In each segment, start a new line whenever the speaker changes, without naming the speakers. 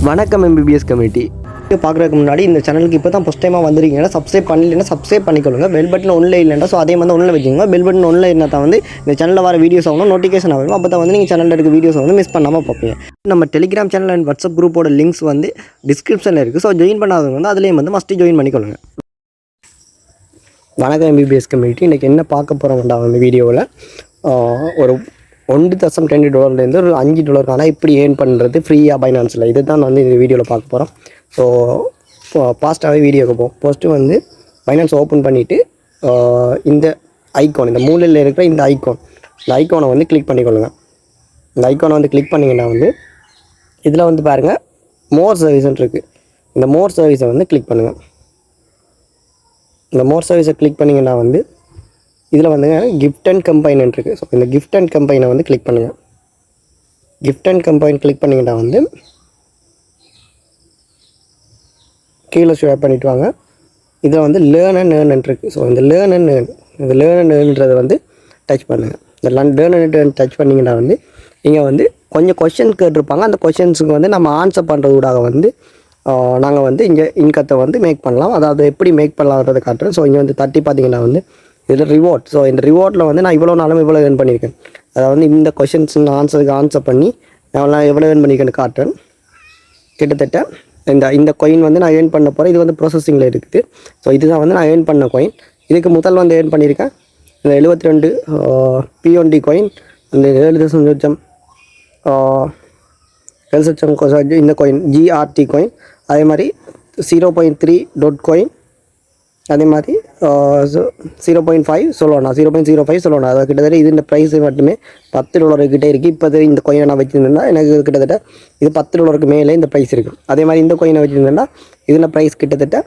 வணக்கம் MBBS committee. பார்க்குறதுக்கு முன்னாடி இந்த சேனலுக்கு இப்போ தான் ஃபஸ்ட் டைமாக வந்துருக்கீங்கன்னா சப்ஸ்கிரைப் பண்ணலைன்னா சப்ஸ்கிரைப் பண்ணிக்கொள்ளுங்க. பெல் பட்டன் ஒன்றில் இல்லைன்னா ஸோ அதே வந்து ஒன்றில் வச்சுக்கோங்க. பெல் பட்டன் ஒன்றில் இருந்தால் தான் வந்து இந்த சேனலில் வர வீடியோஸ் ஆகணும், நோட்டிஃபிகேஷன் ஆகணும். அப்போ தான் வந்து நீங்கள் சேனலில் இருக்க வீடியோஸ் வந்து மிஸ் பண்ணாமல் பார்ப்பீங்க. நம்ம டெலிகிராம் சேனல் அண்ட் வாட்ஸ்அப் குரூப்போட லிங்க்ஸ் வந்து டிஸ்கிரிப்ஷனில் இருக்குது. ஸோ ஜாயின் பண்ணாதவங்க வந்து அதுலேயும் வந்து மஸ்ட்டு ஜாயின் பண்ணிக்கொள்ளுங்க. வணக்கம் MBBS கமிட்டி. இன்றைக்கி என்ன பார்க்க போகிறோம்டா வந்து வீடியோவில் ஒரு $1.2 ஒரு $5 இப்படி ஏர்ன் பண்ணுறது ஃப்ரீயாக பைனான்ஸில் இது தான் வந்து இந்த வீடியோவில் பார்க்க போகிறோம். ஸோ ஃபாஸ்ட்டாகவே வீடியோக்கு போகும். ஃபஸ்ட்டு வந்து பைனான்ஸ் ஓப்பன் பண்ணிவிட்டு இந்த ஐக்கான், இந்த மூலையில் இருக்கிற இந்த ஐக்கானை வந்து கிளிக் பண்ணிக்கொள்ளுங்கள். இந்த ஐக்கானை வந்து கிளிக் பண்ணிங்கன்னா வந்து இதில் வந்து பாருங்கள் மோர் சர்வீஸ்ன்னு இருக்குது. இந்த மோர் சர்வீஸை வந்து கிளிக் பண்ணுங்கள். இந்த மோர் சர்வீஸை கிளிக் பண்ணிங்கன்னா வந்து இதில் வந்து கிஃப்ட் அண்ட் கம்பைன் இருக்குது. ஸோ இந்த கிஃப்ட் அண்ட் கம்பைனை வந்து கிளிக் பண்ணுங்கள். கிஃப்ட் அண்ட் கம்பைன் கிளிக் பண்ணிங்கன்னா வந்து கீழே ஷேர் பண்ணிவிட்டு வாங்க. இதில் வந்து லேர்ன் அண்ட் ஏர்ன் இருக்குது. ஸோ இந்த லேர்ன் அண்ட் ஏர்ன்றதை வந்து டச் பண்ணுங்கள். இந்த லேர்ன் அண்ட் ஏர்ன் டச் பண்ணிங்கன்னா வந்து இங்கே வந்து கொஞ்சம் கொஷின் கேட்டிருப்பாங்க. அந்த கொஷின்ஸுக்கு வந்து நம்ம ஆன்சர் பண்ணுறதுக்காக வந்து நாங்கள் வந்து இங்கே இன்கத்தை வந்து மேக் பண்ணலாம். அதாவது எப்படி மேக் பண்ணலான்றதை காட்டுறேன். ஸோ இங்கே வந்து தட்டி பார்த்தீங்கன்னா வந்து இதில் ரிவார்ட். ஸோ இந்த ரிவார்டில் வந்து நான் இவ்வளோ நாளும் இவ்வளோ ஏர்ன் பண்ணியிருக்கேன். அதாவது இந்த கொஷின்ஸ் ஆன்சருக்கு ஆன்சர் பண்ணி நான் எவ்வளோ ஏர்ன் பண்ணியிருக்கேன்னு காட்டுறேன். கிட்டத்தட்ட இந்த காயின் வந்து நான் ஏர்ன் பண்ண போகிறேன். இது வந்து ப்ராசஸிங்கில் இருக்குது. ஸோ இதுதான் வந்து நான் ஏர்ன் பண்ண காயின். இதுக்கு முதல் வந்து ஏர்ன் பண்ணியிருக்கேன் இந்த 72 POD காயின், அந்த 7,000 இந்த காயின் GRT காயின், அதே மாதிரி 0.3 டொட் காயின், அதே மாதிரி 0.5 சொல்லணும், 0.05 சொல்லணும். அதாவது கிட்டத்தட்ட இது இந்த ப்ரைஸ் மட்டுமே $10 கிட்டே இருக்குது. இப்போ இந்த கோயினை நான் வச்சுருந்தேன்னா எனக்கு கிட்டத்தட்ட இது $10 மேலே இந்த ப்ரைஸ் இருக்குது. அதே மாதிரி இந்த கோயினை வச்சுருந்தேன்னா இதில் ப்ரைஸ் கிட்டத்தட்ட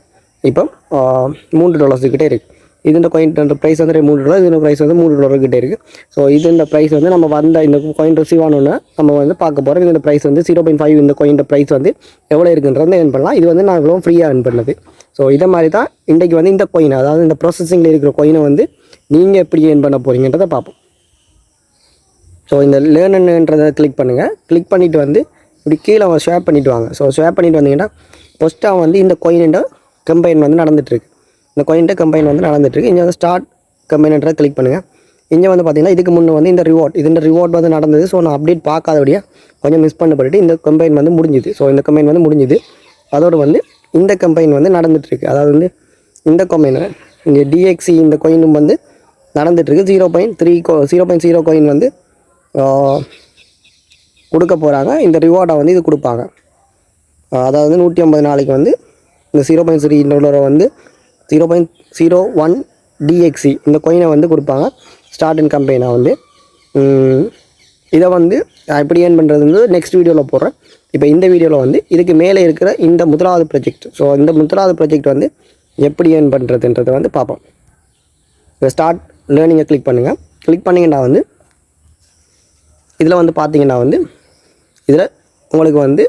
இப்போ $3 கிட்டே இருக்குது. இது இந்த கோயின் ப்ரைஸ் வந்து $3, இது ப்ரைஸ் வந்து $3 கிட்டே இருக்குது. ஸோ இது இந்த ப்ரைஸ் வந்து நம்ம வந்த இந்த கோயின் ரிசீவ் ஆனோன்னு நம்ம வந்து பார்க்க போகிறோம். இந்த ப்ரைஸ் வந்து 0.5 இந்த கோயின் ப்ரைஸ் வந்து எவ்வளோ இருக்குன்றது ஏர்ன் பண்ணலாம். இது வந்து நான் இவ்வளோ ஃப்ரீயாக ஏர்ன் பண்ணது. ஸோ இதை மாதிரி தான் இன்றைக்கி வந்து இந்த கோயின், அதாவது இந்த ப்ராசஸிங்கில் இருக்கிற கோயினை வந்து நீங்கள் எப்படி ஏர்ன் பண்ண போகிறீங்கன்றதை பார்ப்போம். ஸோ இந்த லேர்ன்ன்றதை கிளிக் பண்ணுங்கள். கிளிக் பண்ணிவிட்டு வந்து இப்படி கீழே ஷேர் பண்ணிவிட்டு வாங்க. ஸோ ஷேர் பண்ணிவிட்டு வந்தீங்கன்னா ஃபஸ்ட்டாக வந்து இந்த கோயினோட கம்பைன் வந்து நடந்துகிட்ருக்கு. இந்த கோயின்ட்ட கம்பைன் வந்து நடந்துகிட்ருக்கு. இங்கே வந்து ஸ்டார்ட் கம்பைன்ன்றதை கிளிக் பண்ணுங்கள். இங்கே வந்து பார்த்திங்கன்னா இதுக்கு முன்னே வந்து இந்த ரிவார்ட் வந்து நடந்தது. ஸோ நான் அப்டேட் பார்க்காதபடியாக கொஞ்சம் மிஸ் பண்ணப்பட்டு இந்த கம்பைன் வந்து முடிஞ்சுது. ஸோ இந்த கம்பைன் வந்து முடிஞ்சுது. அதோடு வந்து இந்த கம்பைன் வந்து நடந்துகிட்ருக்கு. அதாவது வந்து இந்த கம்பைன் இங்கே DXC இந்த கோயினும் வந்து நடந்துகிட்ருக்கு. 0.0 கோயின் வந்து கொடுக்க போகிறாங்க. இந்த ரிவார்டை வந்து இது கொடுப்பாங்க. அதாவது 150 நாளைக்கு வந்து இந்த 0.3 வந்து 0.01 DXC இந்த கோயினை வந்து கொடுப்பாங்க. ஸ்டார்ட் அண்ட் கம்பெயினை வந்து இதை வந்து எப்படி ஏர்ன் பண்ணுறது வந்து நெக்ஸ்ட் வீடியோவில் போடுறேன். இப்போ இந்த வீடியோவில் வந்து இதுக்கு மேலே இருக்கிற இந்த முதலாவது ப்ராஜெக்ட், ஸோ இந்த முதலாவது ப்ராஜெக்ட் வந்து எப்படி ஏர்ன் பண்ணுறதுன்றதை வந்து பார்ப்போம். இப்போ ஸ்டார்ட் லேர்னிங்கை கிளிக் பண்ணுங்கள். கிளிக் பண்ணிங்கன்னா வந்து இதில் வந்து பார்த்தீங்கன்னா வந்து இதில் உங்களுக்கு வந்து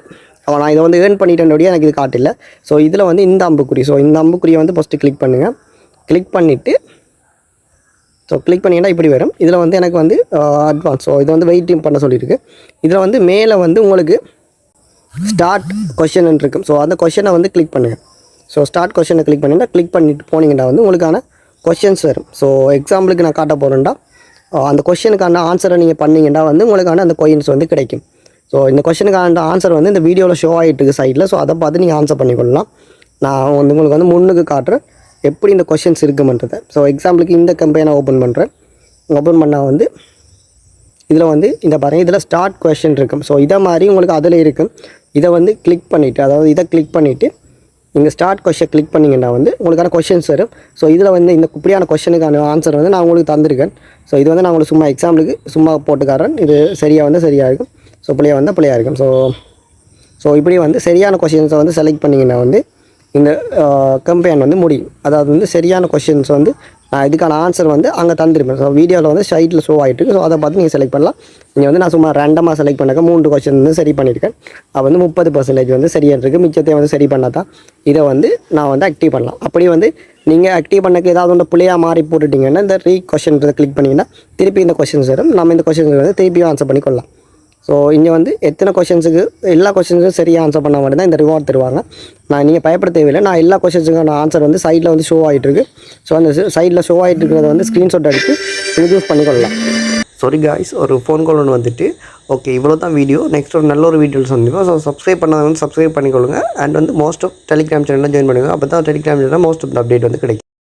நான் இதை வந்து ஏர்ன் பண்ணிட்டேன்னோடைய எனக்கு இது காட்டில்லை. ஸோ இதில் வந்து இந்த அம்புக்குறி, ஸோ இந்த அம்புக்குறியை வந்து ஃபஸ்ட்டு கிளிக் பண்ணுங்கள். கிளிக் பண்ணிவிட்டு ஸோ கிளிக் பண்ணிங்கன்னா இப்படி வரும். இதில் வந்து எனக்கு வந்து அட்வான்ஸ், ஸோ இதை வந்து வெயிட்டிங் பண்ண சொல்லியிருக்கு. இதில் வந்து மேலே வந்து உங்களுக்கு ஸ்டார்ட் கொஷின் இருக்கும். ஸோ அந்த கொஷனை வந்து கிளிக் பண்ணுங்கள். ஸோ ஸ்டார்ட் கொஷனை கிளிக் பண்ணிங்கன்னா கிளிக் பண்ணிட்டு போனீங்கன்னா வந்து உங்களுக்கான கொஷின்ஸ் வரும். ஸோ எக்ஸாம்பிளுக்கு நான் காட்ட போகிறேன்டா அந்த கொஷனுக்கான ஆன்சரை நீங்கள் பண்ணிங்கன்னா வந்து உங்களுக்கான அந்த கொயின்ஸ் வந்து கிடைக்கும். ஸோ இந்த கொஷனுக்கான ஆன்சர் வந்து இந்த வீடியோவில் ஷோ ஆகிட்டு இருக்குது சைடில். ஸோ அதை பார்த்து நீங்கள் ஆன்சர் பண்ணிக்கொள்ளலாம். நான் வந்து உங்களுக்கு வந்து முன்னுக்கு காட்டுறேன் எப்படி இந்த கொஷின்ஸ் இருக்குமன்றதை. ஸோ எக்ஸாம்பிளுக்கு இந்த கம்பெனை ஓப்பன் பண்ணுறேன். ஓப்பன் பண்ணால் வந்து இதில் வந்து இந்த பாருங்கள், இதில் ஸ்டார்ட் கொஷின் இருக்கும். ஸோ இதை மாதிரி உங்களுக்கு அதில் இருக்கும். இதை வந்து கிளிக் பண்ணிவிட்டு, அதாவது இதை கிளிக் பண்ணிவிட்டு இங்கே ஸ்டார்ட் கொஷனை கிளிக் பண்ணிங்கன்னா வந்து உங்களுக்கான கொஷின்ஸ் வரும். ஸோ இதில் வந்து இந்த இப்படியான கொஷனுக்கான ஆன்சர் வந்து நான் உங்களுக்கு தந்திருக்கேன். ஸோ இது வந்து நான் உங்களுக்கு சும்மா எக்ஸாம்பிளுக்கு சும்மா போட்டுக்காரன். இது சரியாக வந்து சரியாக இருக்கும், ஸோ பிள்ளையாக வந்து பிள்ளையாக இருக்கும். ஸோ இப்படி வந்து சரியான கொஷின்ஸை வந்து செலக்ட் பண்ணிங்கன்னா வந்து இந்த கம்பெயின் வந்து முடியும். அதாவது வந்து சரியான கொஷின்ஸ் வந்து நான் இதுக்கான ஆன்சர் வந்து அங்கே தந்துருப்பேன். ஸோ வீடியோவில் வந்து சைட்டில் ஷோ ஆகிட்டு இருக்குது. ஸோ அதை பார்த்து நீங்கள் செலக்ட் பண்ணலாம். இங்கே வந்து நான் சும்மா ரேண்டமாக செலக்ட் பண்ணாக்க 3 கொஷின் வந்து சரி பண்ணியிருக்கேன். அது வந்து 30% வந்து சரியாக இருக்குது. மிச்சத்தை வந்து சரி பண்ணால் தான் இதை வந்து நான் வந்து ஆக்டிவ் பண்ணலாம். அப்படி வந்து நீங்கள் ஆக்டிவ் பண்ணக்கு ஏதாவது ஒன்று பிள்ளையாக மாறி போட்டுட்டிங்கன்னா இந்த கொஷின்றதை கிளிக் பண்ணிங்கன்னா திருப்பி இந்த கொஷின்ஸ் வரும். நம்ம இந்த கொஷின்ஸ் வந்து திருப்பி ஆன்சர் பண்ணிக்கொள்ளலாம். ஸோ இங்கே வந்து எத்தனை கொஷின்ஸுக்கு எல்லா கொஷின்ஸுக்கும் சரியாக ஆன்சர் பண்ணால் மட்டும்தான் இந்த ரிவார்ட் தருவாங்க. நீங்கள் பயப்பட தேவையில்லை. நான் எல்லா கொஷின்ஸுக்கான ஆன்சர் வந்து சைடில் வந்து ஷோ ஆகிட்டுருக்கு. ஸோ அந்த சைடில் ஷோ ஆகிட்டு இருக்கிறத வந்து ஸ்க்ரீன்ஷாட் எடுத்து யூஸ் பண்ணிக்கொள்ளலாம். சாரி காய்ஸ், ஒரு ஃபோன் கால் ஒன்று வந்துட்டு. ஓகே, இவ்வளோ தான் வீடியோ. நெக்ஸ்ட் ஒரு நல்ல ஒரு வீடியோவில் சந்திப்போம். ஸோ சப்ஸ்கிரைப் பண்ணாதவங்க சப்ஸ்கிரைப் பண்ணிக்கொள்ளுங்க. அண்ட் வந்து மோஸ்ட் ஆஃப் டெலிகிராம் சேனலில் ஜாயின் பண்ணுங்கள். அப்போ தான் டெலிகிராம் சேனலில் மோஸ்ட் ஆஃப் த அப்டேட் வந்து கிடைக்கும்.